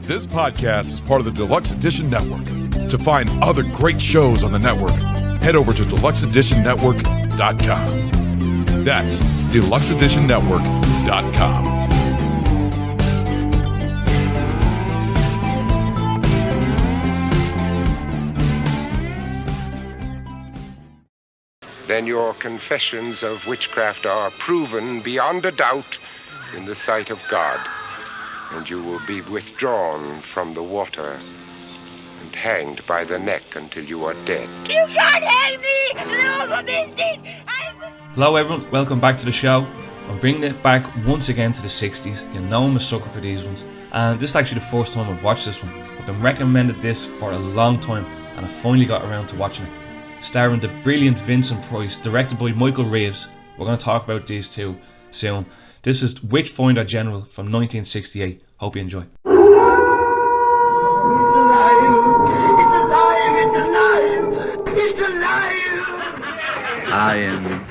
This podcast is part of the Deluxe Edition Network. To find other great shows on the network, head over to deluxeeditionnetwork.com. That's deluxeeditionnetwork.com. Then your confessions of witchcraft are proven beyond a doubt in the sight of God, and you will be withdrawn from the water and hanged by the neck until you are dead. You can't hang me! Hello everyone, welcome back to the show. I'm bringing it back once again to the 60s. You know I'm a sucker for these ones, and this is actually the first time I've watched this one. I've been recommended this for a long time, and I finally got around to watching it. Starring the brilliant Vincent Price, directed by Michael Reeves. We're going to talk about these two soon. This is Witchfinder General from 1968. Hope you enjoy. It's alive! I am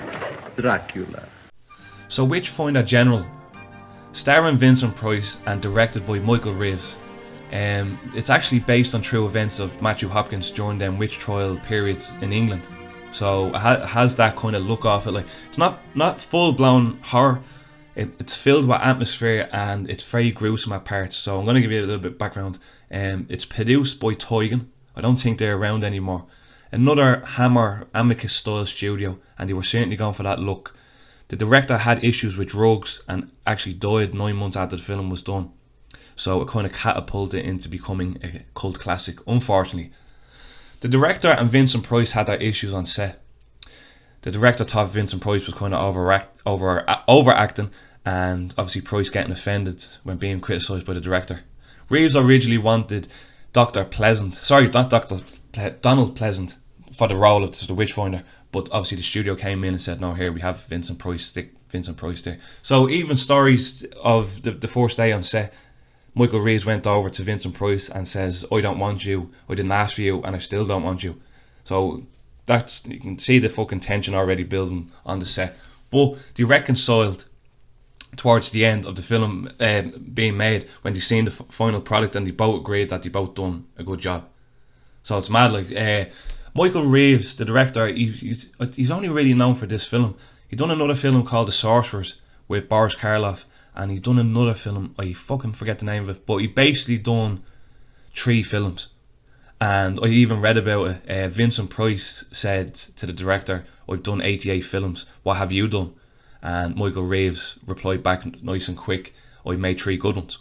Dracula. So Witchfinder General, starring Vincent Price and directed by Michael Reeves. It's actually based on true events of Matthew Hopkins during them witch trial periods in England. So it has that kind of look off it. Like, it's not full-blown horror. It's filled with atmosphere and it's very gruesome at parts. So I'm going to give you a little bit of background. It's produced by Tigan. I don't think they're around anymore. Another Hammer Amicus style studio, and they were certainly going for that look. The director had issues with drugs and actually died 9 months after the film was done. So it kind of catapulted into becoming a cult classic, unfortunately. The director and Vincent Price had their issues on set. The director thought Vincent Price was kind of overacting, and obviously Price getting offended when being criticised by the director. Reeves originally wanted Donald Pleasant for the role of the Witchfinder, but obviously the studio came in and said, no, here we have Vincent Price, stick Vincent Price there. So even stories of the first day on set, Michael Reeves went over to Vincent Price and says, I don't want you, I didn't ask for you, and I still don't want you. So that's, you can see the fucking tension already building on the set. But they reconciled towards the end of the film being made when they seen the final product, and they both agreed that they both done a good job. So it's mad. Like Michael Reeves, the director, he's only really known for this film. He done another film called The Sorcerers with Boris Karloff, and he done another film, I fucking forget the name of it, but he basically done 3 films. And I even read about it. Vincent Price said to the director, I've done 88 films, what have you done? And Michael Reeves replied back nice and quick, I made 3 good ones.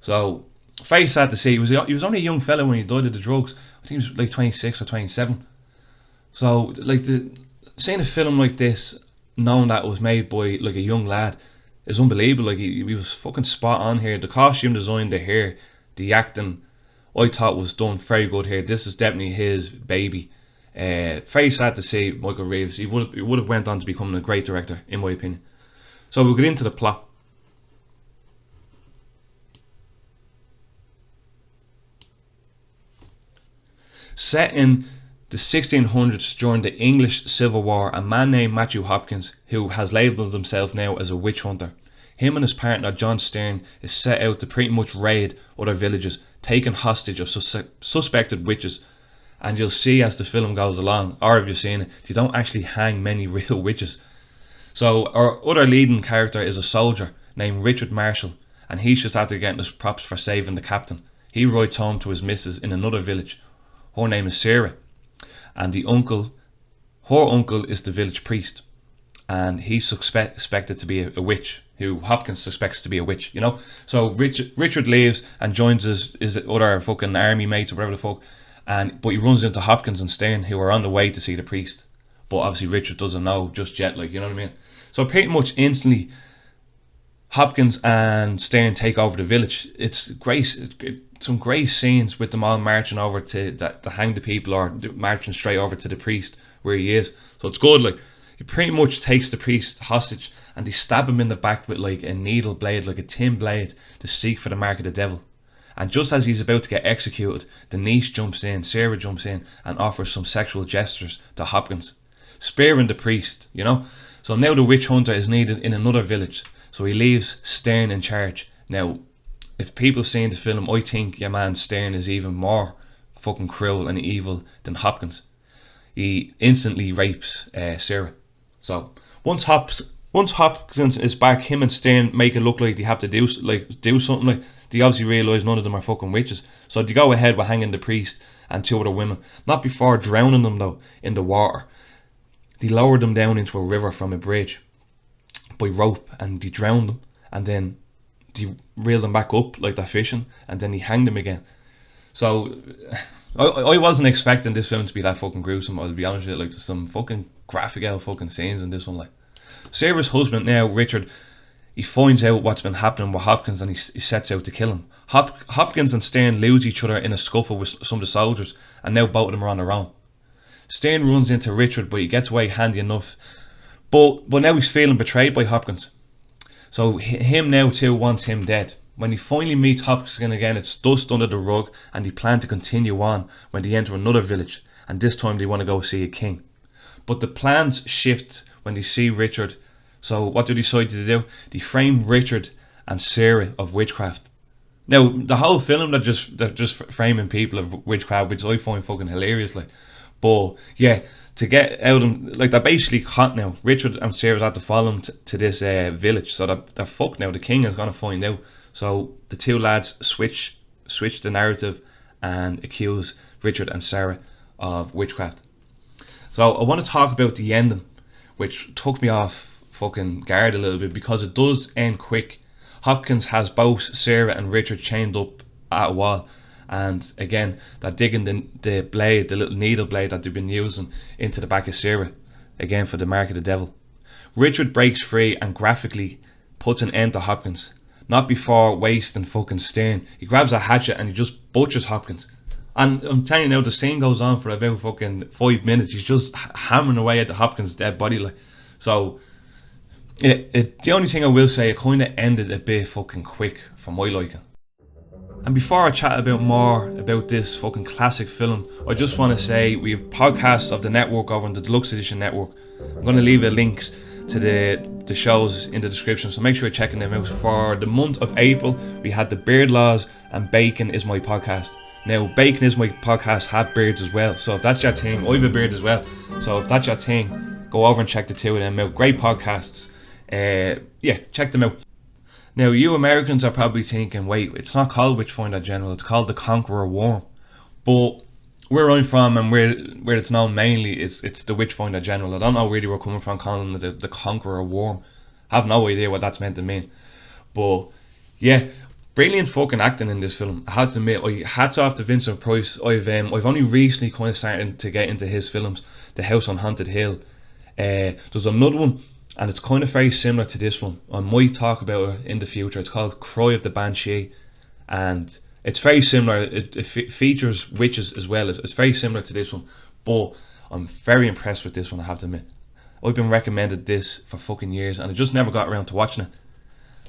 So very sad to see. He was only a young fella when he died of the drugs. I think he was like 26 or 27. So like seeing a film like this, knowing that it was made by like a young lad, is unbelievable. Like he was fucking spot on here. The costume design, the hair, the acting, I thought was done very good here. This is definitely his baby. Very sad to see Michael Reeves. He would have went on to become a great director, in my opinion. So we'll get into the plot. Set in the 1600s during the English Civil War, a man named Matthew Hopkins, who has labelled himself now as a witch hunter, him and his partner John Stearne is set out to pretty much raid other villages, taking hostage of suspected witches. And you'll see as the film goes along, or if you've seen it, they don't actually hang many real witches. So our other leading character is a soldier named Richard Marshall, and he's just after getting his props for saving the captain. He rides home to his missus in another village. Her name is Sarah, and her uncle is the village priest, and he's suspected to be a witch, who Hopkins suspects to be a witch, you know. So Richard leaves and joins his other fucking army mates or whatever the fuck, but he runs into Hopkins and Stearne, who are on the way to see the priest, but obviously Richard doesn't know just yet, like, you know what I mean. So pretty much instantly Hopkins and Stearne take over the village. It's great. Some great scenes with them all marching over to hang the people, or marching straight over to the priest where he is. So it's good. Like, he pretty much takes the priest hostage, and they stab him in the back with like a needle blade, like a tin blade, to seek for the mark of the devil. And just as he's about to get executed, the niece jumps in, Sarah jumps in, and offers some sexual gestures to Hopkins, sparing the priest, you know. So now the witch hunter is needed in another village, so he leaves Stearne in charge. Now, if people seen the film, I think your man Stearne is even more fucking cruel and evil than Hopkins. He instantly rapes Sarah. So once Hopkins is back, him and Stearne make it look like they have to do something. Like, they obviously realise none of them are fucking witches, so they go ahead with hanging the priest and 2 other women. Not before drowning them though in the water. They lowered them down into a river from a bridge by rope, and they drowned them, and then they reel them back up like they're fishing, and then they hang them again. So I wasn't expecting this film to be that fucking gruesome. I'll be honest with you. Like, there's some fucking graphic out fucking scenes in this one. Like, Sarah's husband now, Richard, he finds out what's been happening with Hopkins, and he sets out to kill him. Hopkins and Stearne lose each other in a scuffle with some of the soldiers, and now both of them are on their own. Stearne runs into Richard, but he gets away handy enough. But now he's feeling betrayed by Hopkins. So him now too wants him dead. When he finally meets Hopkins again, it's dust under the rug, and they plan to continue on when they enter another village, and this time they want to go see a king. But the plans shift when they see Richard. So what do they decide to do? They frame Richard and Sarah of witchcraft. Now, the whole film, they're just framing people of witchcraft, which I find fucking hilarious. Like, but yeah, to get out of them, like, they're basically caught now. Richard and Sarah's had to follow them to this village, so they're fucked now. The king is gonna find out. So the 2 lads switch the narrative and accuse Richard and Sarah of witchcraft. So I want to talk about the ending, which took me off fucking guard a little bit, because it does end quick. Hopkins has both Sarah and Richard chained up at a wall, and again they're digging the blade, the little needle blade that they've been using, into the back of Sarah, again for the mark of the devil. Richard breaks free and graphically puts an end to Hopkins, not before wasting fucking Stearne. He grabs a hatchet and he just butchers Hopkins. And I'm telling you now, the scene goes on for about fucking 5 minutes. He's just hammering away at the Hopkins' dead body. Like, so the only thing I will say, it kind of ended a bit fucking quick for my liking. And before I chat about more about this fucking classic film, I just want to say we have podcasts of the network over on the Deluxe Edition network. I'm going to leave the links to the shows in the description, so make sure you're checking them out. For the month of April, we had The Beard Laws and Bacon Is My Podcast. Now, Bacon Is My Podcast had beards as well, so if that's your thing, I have a beard as well, so if that's your thing, go over and check the 2 of them out. Great podcasts. Yeah, check them out. Now, you Americans are probably thinking, wait, it's not called Witchfinder General, it's called The Conqueror Worm. But where I'm from, and where it's known mainly, it's the Witchfinder General. I don't know really where we're coming from calling it the Conqueror Worm. I have no idea what that's meant to mean. But yeah, brilliant fucking acting in this film. I had to admit, hats off to Vincent Price. I've only recently kind of started to get into his films. The House on Haunted Hill. There's another one, and it's kind of very similar to this one. I might talk about it in the future. It's called Cry of the Banshee, and it's very similar. It features witches as well. It's very similar to this one, but I'm very impressed with this one, I have to admit. I've been recommended this for fucking years, and I just never got around to watching it.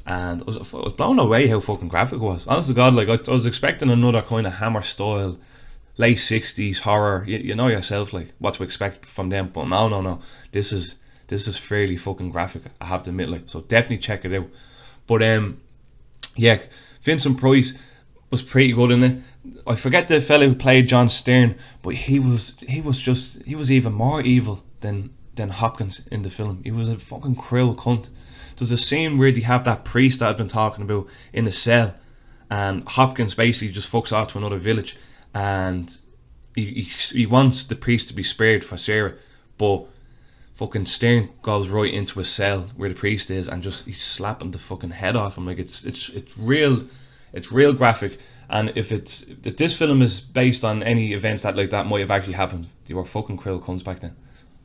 And I was blown away how fucking graphic it was. Honest to God, like, I was expecting another kind of Hammer style, late 60s horror. You know yourself, like, what to expect from them. But no. This is fairly fucking graphic, I have to admit, like, so definitely check it out. But yeah, Vincent Price was pretty good in it. I forget the fella who played John Stearne, but he was even more evil than Hopkins in the film. He was a fucking cruel cunt. There's a scene where they have that priest that I've been talking about in a cell, and Hopkins basically just fucks off to another village, and he wants the priest to be spared for Sarah, but fucking Stearne goes right into a cell where the priest is, and just he's slapping the fucking head off him. Like, it's real graphic. And if this film is based on any events that like that might have actually happened, they were fucking cruel cunts back then.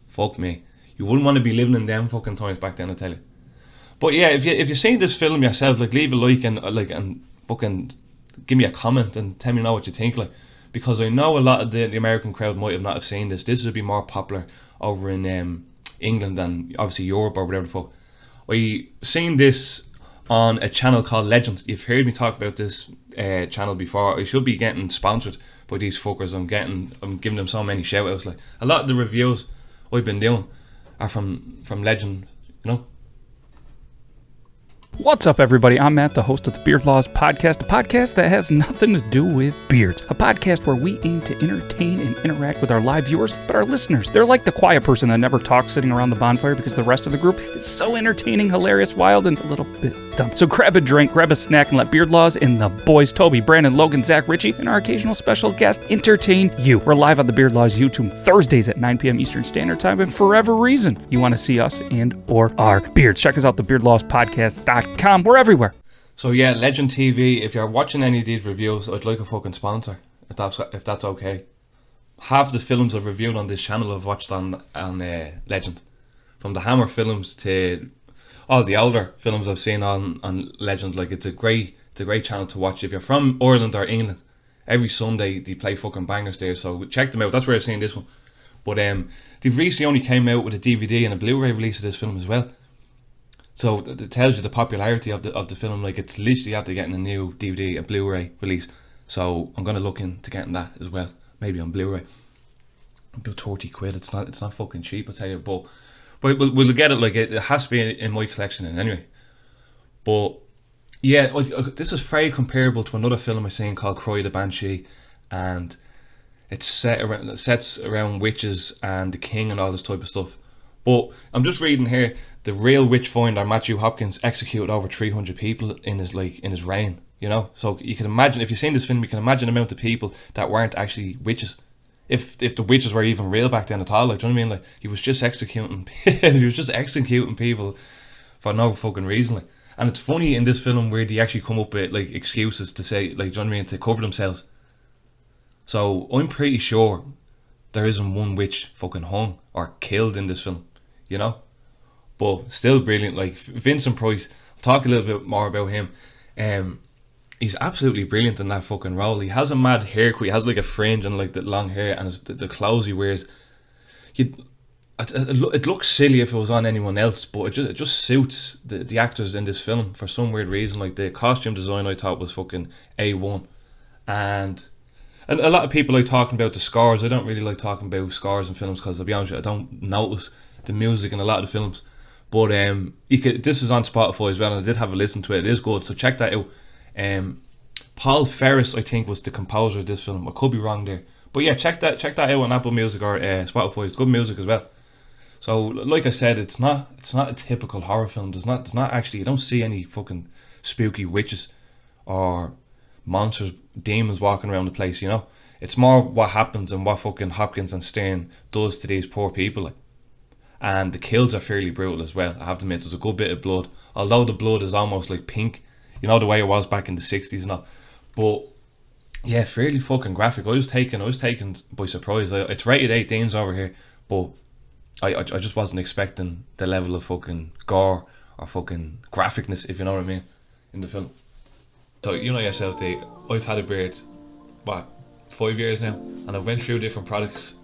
Fuck me, you wouldn't want to be living in them fucking times back then, I tell you. But yeah, if you've seen this film yourself, like, leave a like and fucking give me a comment and tell me what you think, like, because I know a lot of the American crowd might have not have seen this. This would be more popular over in England than obviously Europe or whatever the fuck. I seen this on a channel called Legend. You've heard me talk about this channel before. I should be getting sponsored by these fuckers. I'm giving them so many shout outs. Like, a lot of the reviews I've been doing are from Legend, you know. What's up, everybody? I'm Matt, the host of the Beard Laws Podcast, a podcast that has nothing to do with beards. A podcast where we aim to entertain and interact with our live viewers, but our listeners, they're like the quiet person that never talks sitting around the bonfire because the rest of the group is so entertaining, hilarious, wild, and a little bit dumb. So grab a drink, grab a snack, and let Beard Laws and the boys, Toby, Brandon, Logan, Zach, Richie, and our occasional special guest entertain you. We're live on the Beard Laws YouTube Thursdays at 9 p.m. Eastern Standard Time, and for whatever reason you want to see us and or our beards, check us out, thebeardlawspodcast.com. We're everywhere. So yeah, Legend TV, if you're watching any of these reviews, I'd like a fucking sponsor, if that's okay. Half the films I've reviewed on this channel I've watched on Legend. From the Hammer films to all the older films I've seen on Legend. Like, it's a great channel to watch. If you're from Ireland or England, every Sunday they play fucking bangers there, so check them out. That's where I've seen this one. But they've recently only came out with a DVD and a Blu-ray release of this film as well. So it tells you the popularity of the film. Like, it's literally after getting a new DVD, a Blu-ray release. So I'm gonna look into getting that as well, maybe on Blu-ray. About 30 quid. It's not fucking cheap, I tell you. But we'll get it. Like, it has to be in my collection anyway. But yeah, this is very comparable to another film I seen called Cry the Banshee, and it sets around witches and the king and all this type of stuff. But I'm just reading here, the real Witchfinder, Matthew Hopkins, executed over 300 people in his reign. You know, so you can imagine, if you've seen this film, you can imagine the amount of people that weren't actually witches. If the witches were even real back then at all, like, do you know what I mean? Like, he was just executing people for no fucking reason. Like. And it's funny in this film where they actually come up with like excuses to say, like, do you know what I mean, to cover themselves. So I'm pretty sure there isn't one witch fucking hung or killed in this film, you know. But still brilliant. Like, Vincent Price, I'll talk a little bit more about him. He's absolutely brilliant in that fucking role. He has a mad haircut. He has like a fringe and like the long hair, and the clothes he wears. It looks silly if it was on anyone else, but it just suits the actors in this film for some weird reason. Like, the costume design I thought was fucking A1, and a lot of people like talking about the scores. I don't really like talking about scores in films because, I'll be honest with you, I don't notice the music in a lot of the films. But this is on Spotify as well, and I did have a listen to it. It is good, so check that out. Paul Ferris, I think, was the composer of this film. I could be wrong there, but yeah, check that out on Apple Music or Spotify. It's good music as well. So, like I said, it's not a typical horror film. There's not actually, you don't see any fucking spooky witches or monsters, demons walking around the place, you know. It's more what happens and what fucking Hopkins and Stearne does to these poor people, like. And the kills are fairly brutal as well, I have to admit. There's a good bit of blood, although the blood is almost like pink, you know, the way it was back in the 60s and all. But yeah, fairly fucking graphic. I was taken by surprise. It's rated 18s over here, but I just wasn't expecting the level of fucking gore or fucking graphicness, if you know what I mean, in the film. So, you know yourself, Dave, I've had a beard, 5 years now, and I've went through different products,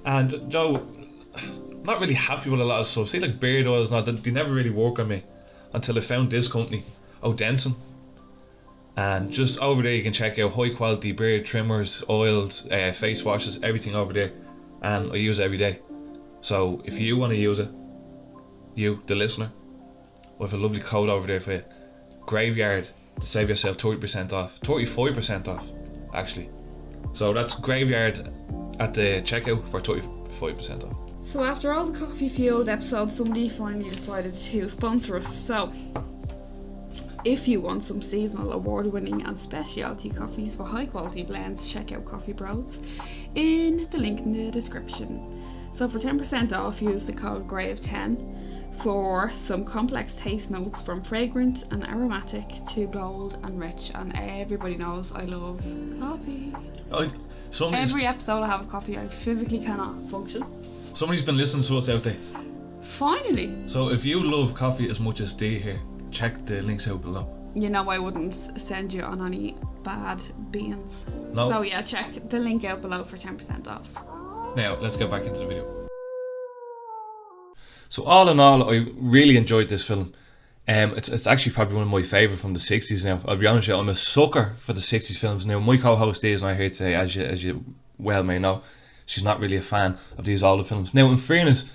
and Joe, I'm not really happy with a lot of stuff. See, like beard oils now, they never really work on me until I found this company, Odenson. And just over there you can check out high quality beard trimmers, oils, face washes, everything over there, and I use it every day. So if you want to use it, you, the listener, I have a lovely code over there for you, Graveyard, to save yourself 30% off, 35% off actually. So that's Graveyard at the checkout for 35% off. So after all the coffee fueled episodes, somebody finally decided to sponsor us. So if you want some seasonal, award-winning and specialty coffees for high-quality blends, check out Coffee Bros in the link in the description. So for 10% off, use the code GRAVE10 for some complex taste notes from fragrant and aromatic to bold and rich. And everybody knows I love coffee. Every episode I have a coffee, I physically cannot function. Somebody's been listening to us out there. Finally. So if you love coffee as much as they here, check the links out below. You know I wouldn't send you on any bad beans. No. So yeah, check the link out below for 10% off. Now, let's get back into the video. So all in all, I really enjoyed this film. It's actually probably one of my favourite from the 60s now. I'll be honest with you, I'm a sucker for the 60s films now. My co-host is not here today, as you well may know. She's not really a fan of these older films. Now, in fairness,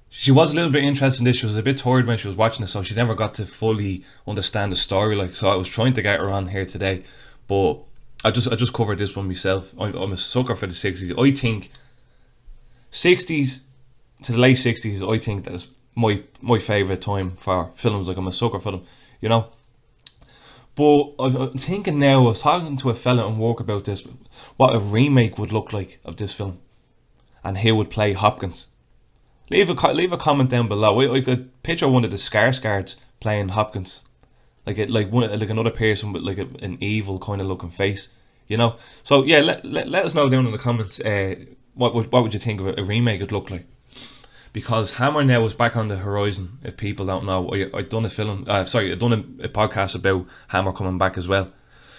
she was a little bit interested in this. She was a bit tired when she was watching it, so she never got to fully understand the story. Like, so I was trying to get her on here today, but I just covered this one myself. I'm a sucker for the 60s. I think 60s to the late 60s, I think that's my favourite time for films. Like, I'm a sucker for them, you know. But I'm thinking now, I was talking to a fella in work about this, what a remake would look like of this film, and who would play Hopkins. Leave a comment down below. I could picture one of the Skarsgårds playing Hopkins, like another person with like an evil kind of looking face, you know. So yeah, let us know down in the comments what would you think of a remake would look like, because Hammer now is back on the horizon. If people don't know, I've done a podcast about Hammer coming back as well.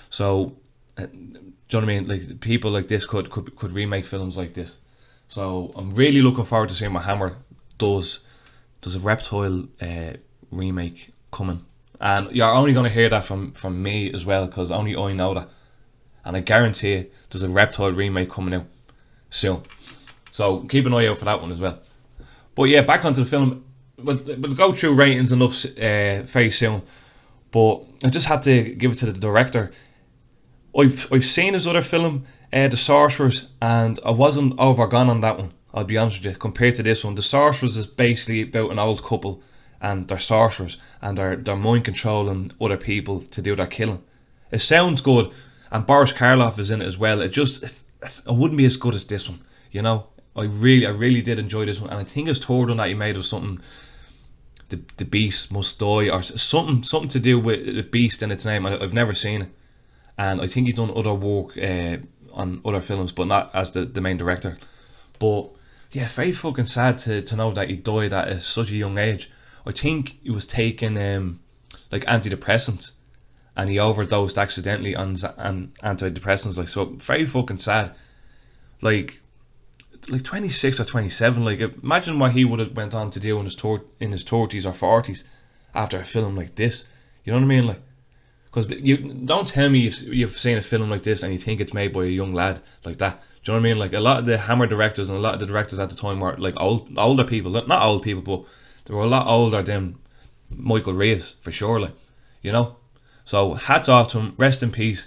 So do you know what I mean? Like, people like this could remake films like this. So I'm really looking forward to seeing what Hammer does. There's a Reptile remake coming, and you're only going to hear that from me as well, because only I know that. And I guarantee you, there's a Reptile remake coming out soon. So keep an eye out for that one as well. But yeah, back onto the film. We'll go through ratings enough very soon. But I just had to give it to the director. I've seen his other film, The Sorcerers, and I wasn't overgone on that one, I'll be honest with you, compared to this one. The Sorcerers is basically about an old couple, and they're sorcerers, and they're mind controlling other people to do their killing. It sounds good, and Boris Karloff is in it as well. It wouldn't be as good as this one, you know. I really did enjoy this one, and I think his third one that he made was something, the Beast Must Die, or something to do with the beast in its name. I've never seen it, and I think he's done other work on other films, but not as the main director. But yeah, very fucking sad to know that he died at such a young age. I think he was taking like antidepressants, and he overdosed accidentally on antidepressants. Like, so very fucking sad. Like 26 or 27. Like, imagine what he would have went on to do in his 30s or 40s after a film like this. You know what I mean? Like, because you don't tell me you've seen a film like this and you think it's made by a young lad like that. Do you know what I mean? Like, a lot of the Hammer directors and a lot of the directors at the time were like older people. Not old people, but they were a lot older than Michael Reeves, for sure. Like, you know. So hats off to him. Rest in peace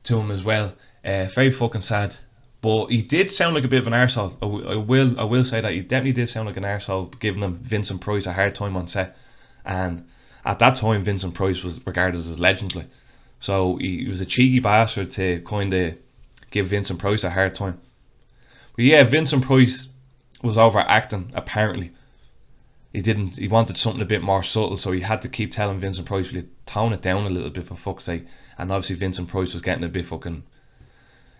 to him as well. Very fucking sad. But he did sound like a bit of an arsehole. I will say that he definitely did sound like an arsehole, giving him Vincent Price a hard time on set. And at that time, Vincent Price was regarded as a legend. Like, so he was a cheeky bastard to kind of give Vincent Price a hard time. But yeah, Vincent Price was overacting, apparently. He wanted something a bit more subtle, so he had to keep telling Vincent Price, will you tone it down a little bit, for fuck's sake. And obviously Vincent Price was getting a bit fucking...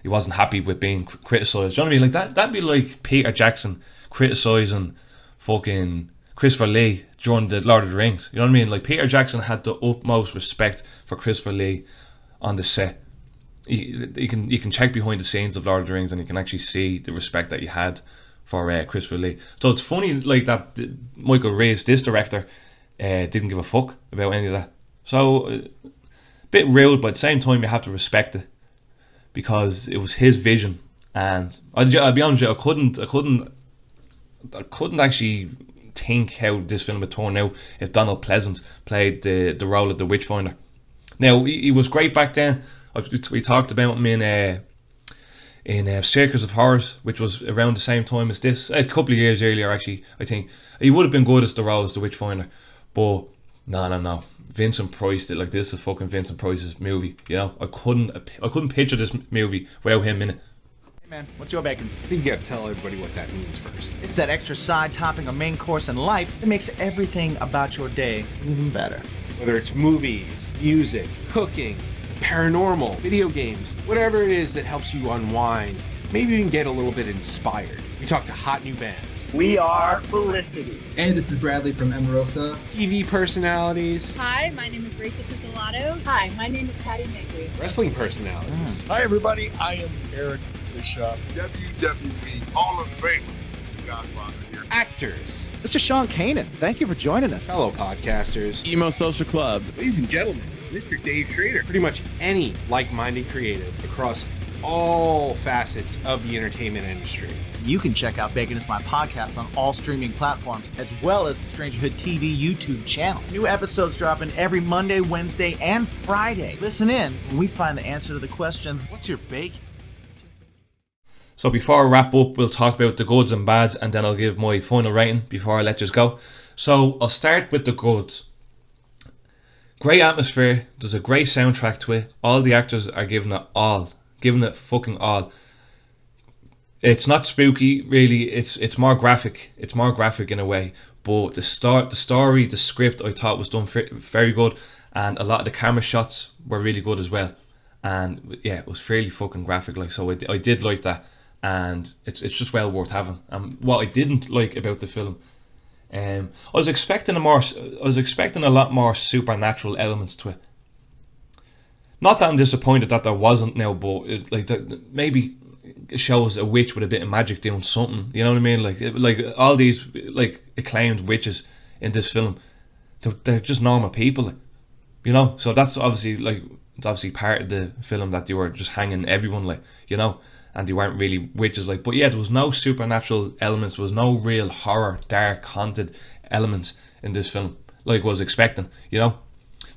He wasn't happy with being criticised. Do you know what I mean? Like, that'd be like Peter Jackson criticising fucking Christopher Lee during the Lord of the Rings. You know what I mean? Like, Peter Jackson had the utmost respect for Christopher Lee on the set. You can check behind the scenes of Lord of the Rings, and you can actually see the respect that he had for Christopher Lee. So it's funny, like, that Michael Reeves, this director, didn't give a fuck about any of that. So a bit rude, but at the same time you have to respect it, because it was his vision. And I'll be honest with you, I couldn't actually think how this film would turn out if Donald Pleasance played the role of the Witchfinder. Now, he was great back then. We talked about him in Circus of Horrors, which was around the same time as this, a couple of years earlier actually. I think he would have been good as the role as the Witchfinder, but no. Vincent Price did, like, this is fucking Vincent Price's movie. You know, I couldn't picture this movie without him in it. Hey man, what's your bacon? You gotta tell everybody what that means first. It's that extra side topping a main course in life that makes everything about your day even better. Whether it's movies, music, cooking, paranormal, video games, whatever it is that helps you unwind, maybe even get a little bit inspired. We talk to hot new bands. We are Felicity. Hey, this is Bradley from Emerosa. TV personalities. Hi, my name is Rachel Pizzolatto. Hi, my name is Patty Magley. Wrestling personalities. Hi everybody, I am Eric Bischoff, WWE Hall of Fame Godfather here. Actors. This is Sean Kanan. Thank you for joining us. Fellow podcasters. Emo Social Club. Ladies and gentlemen, Mr. Dave Schrader. Pretty much any like-minded creative across all facets of the entertainment industry. You can check out Bacon is My Podcast on all streaming platforms, as well as the Strangerhood TV YouTube channel. New episodes dropping every Monday, Wednesday, and Friday. Listen in when we find the answer to the question, what's your bacon? So before I wrap up, we'll talk about the goods and bads, and then I'll give my final rating before I let you go. So I'll start with the goods. Great atmosphere. There's a great soundtrack to it. All the actors are giving it fucking all. It's not spooky, really. It's more graphic. It's more graphic in a way. But the story, the script, I thought was done very good, and a lot of the camera shots were really good as well. And yeah, it was fairly fucking graphic, like, so I did like that, and it's just well worth having. What I didn't like about the film, I was expecting a lot more supernatural elements to it. Not that I'm disappointed that there wasn't now, but maybe it shows a witch with a bit of magic doing something. You know what I mean? Like all these like acclaimed witches in this film, they're just normal people, you know. So that's obviously part of the film, that they were just hanging everyone, like, you know, and they weren't really witches, like. But yeah, there was no supernatural elements. There was no real horror, dark, haunted elements in this film, like I was expecting, you know.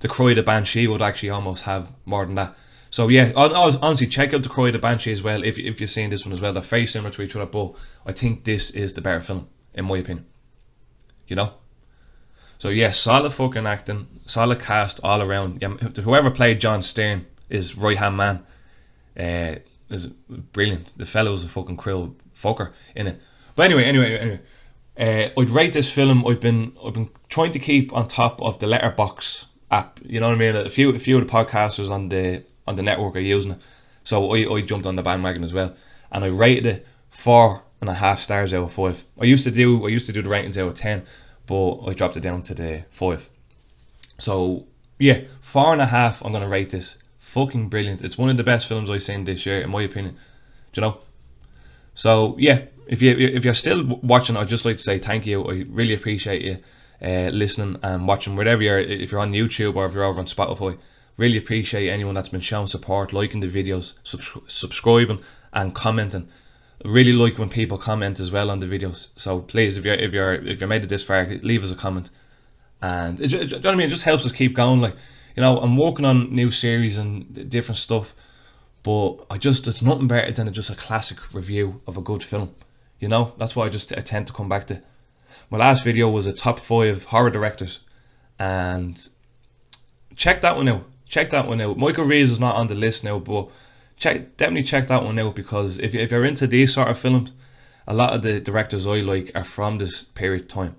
The Cry of the Banshee would actually almost have more than that. So yeah, honestly, check out The Cry of the Banshee as well, if you've seen this one as well. They're very similar to each other, but I think this is the better film, in my opinion, you know. So yeah, solid fucking acting, solid cast all around. Yeah, whoever played John Stearne is right hand man. Is brilliant. The fellow was a fucking cruel fucker in it. But anyway, I'd rate this film. I've been trying to keep on top of the Letterboxd app. You know what I mean? A few of the podcasters on the network are using it, so I jumped on the bandwagon as well, and I rated it 4.5 stars out of 5. I used to do the ratings out of 10, but I dropped it down to the 5. So yeah, 4.5. I'm gonna rate this. Fucking brilliant. It's one of the best films I've seen this year, in my opinion. Do you know? So yeah, if you're still watching, I'd just like to say thank you. I really appreciate you listening and watching, wherever if you're on YouTube or if you're over on Spotify. Really appreciate anyone that's been showing support, liking the videos, subscribing and commenting. Really like when people comment as well on the videos. So please, if you're made it this far, leave us a comment. And do you know what I mean? It just helps us keep going. Like, you know, I'm working on new series and different stuff, but it's nothing better than just a classic review of a good film. You know, that's why I tend to come back to. My last video was a top 5 horror directors, and check that one out. Michael Reeves is not on the list now, but definitely check that one out, because if you're into these sort of films, a lot of the directors I like are from this period of time.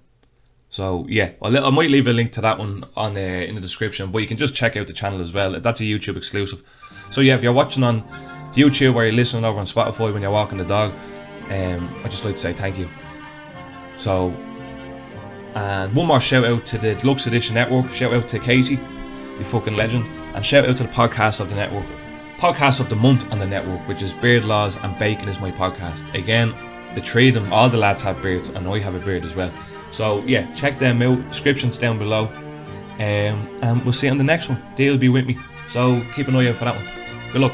So yeah, I might leave a link to that one on in the description, but you can just check out the channel as well. That's a YouTube exclusive. So yeah, if you're watching on YouTube or you're listening over on Spotify when you're walking the dog, I'd just like to say thank you. So, and one more shout out to the Deluxe Edition Network. Shout out to Casey, you fucking legend, and shout out to the podcast of the network, podcast of the month on the network, which is Beard Laws and Bacon is My Podcast. Again, the three of them, all the lads have beards, and I have a beard as well. So yeah, check them out. Descriptions down below, and we'll see you on the next one. They'll be with me, so keep an eye out for that one. Good luck.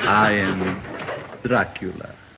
I am Dracula.